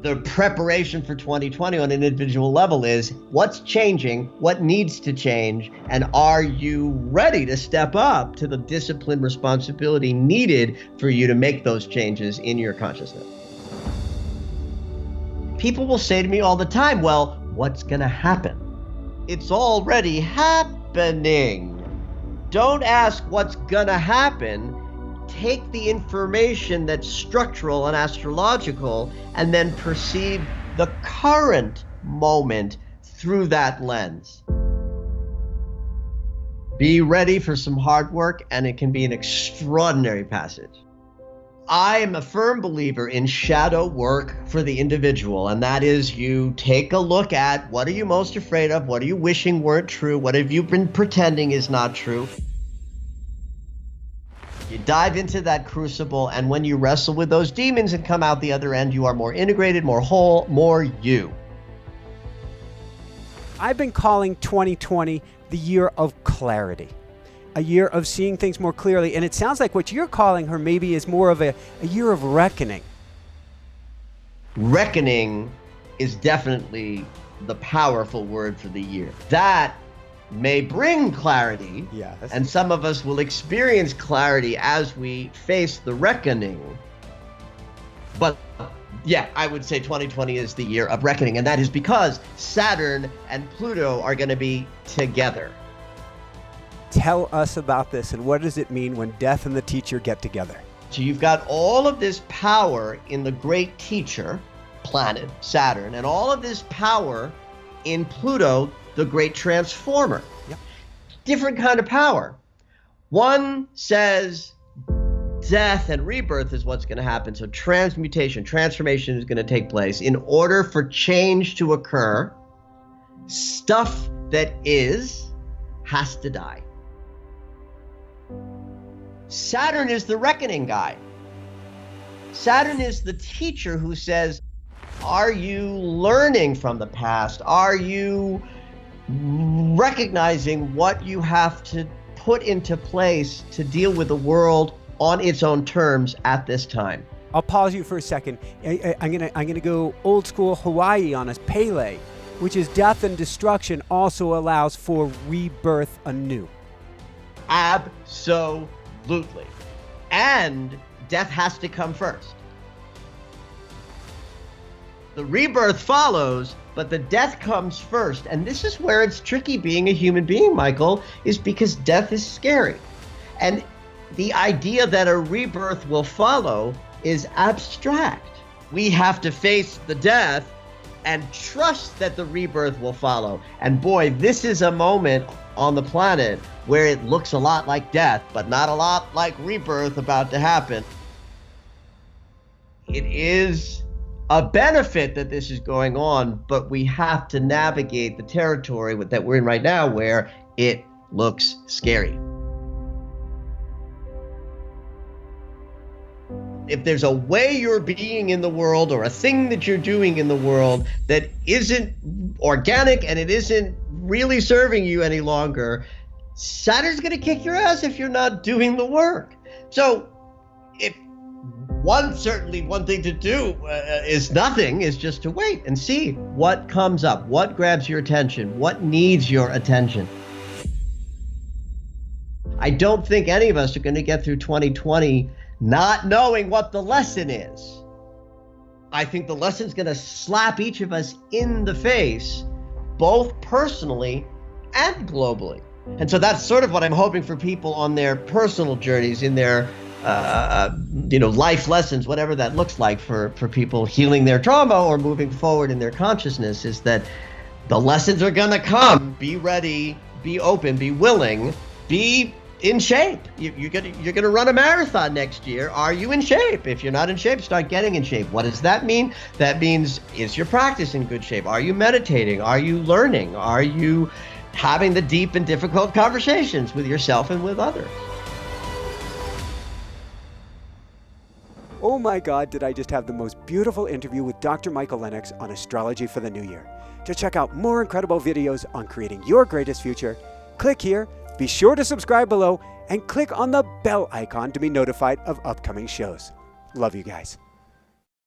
The preparation for 2020 on an individual level is what's changing, what needs to change, and are you ready to step up to the discipline responsibility needed for you to make those changes in your consciousness? People will say to me all the time, well, what's going to happen? It's already happening. Don't ask what's going to happen. Take the information that's structural and astrological and then perceive the current moment through that lens. Be ready for some hard work, and it can be an extraordinary passage. I am a firm believer in shadow work for the individual, and that is you take a look at what are you most afraid of, what are you wishing weren't true, what have you been pretending is not true. You dive into that crucible, and when you wrestle with those demons and come out the other end, you are more integrated, more whole, more you. I've been calling 2020 the year of clarity, a year of seeing things more clearly. And it sounds like what you're calling her maybe is more of a year of reckoning. Reckoning is definitely the powerful word for the year. That may bring clarity, and some of us will experience clarity as we face the reckoning. But yeah, I would say 2020 is the year of reckoning, and that is because Saturn and Pluto are going to be together. Tell us about this, and what does it mean when death and the teacher get together? So you've got all of this power in the great teacher, planet, Saturn, and all of this power in Pluto, the great transformer. Yep. Different kind of power. One says death and rebirth is what's going to happen. So transmutation, transformation is going to take place. In order for change to occur, stuff that is has to die. Saturn is the reckoning guy. Saturn is the teacher who says, are you learning from the past? Are you recognizing what you have to put into place to deal with the world on its own terms at this time? I'll pause you for a second. I'm gonna go old school Hawaii on us. Pele, which is death and destruction, also allows for rebirth anew. Absolutely. And death has to come first. The rebirth follows, but the death comes first. And this is where it's tricky being a human being, Michael, is because death is scary. And the idea that a rebirth will follow is abstract. We have to face the death and trust that the rebirth will follow. And boy, this is a moment on the planet where it looks a lot like death, but not a lot like rebirth about to happen. It is a benefit that this is going on, but we have to navigate the territory that we're in right now where it looks scary. If there's a way you're being in the world or a thing that you're doing in the world that isn't organic and it isn't really serving you any longer, Saturn's going to kick your ass if you're not doing the work. So if one thing to do is nothing, is just to wait and see what comes up, what grabs your attention, what needs your attention. I don't think any of us are going to get through 2020 not knowing what the lesson is. I think the lesson's going to slap each of us in the face, both personally and globally. And so that's sort of what I'm hoping for people on their personal journeys, in their life lessons, whatever that looks like for people healing their trauma or moving forward in their consciousness, is that the lessons are going to come. Be ready, be open, be willing, be in shape. You're gonna run a marathon next year. Are you in shape? If you're not in shape, start getting in shape. What does that mean? That means, is your practice in good shape? Are you meditating? Are you learning? Are you having the deep and difficult conversations with yourself and with others? Oh my God, did I just have the most beautiful interview with Dr. Michael Lennox on Astrology for the New Year. To check out more incredible videos on creating your greatest future, click here. Be sure to subscribe below and click on the bell icon to be notified of upcoming shows. Love you guys.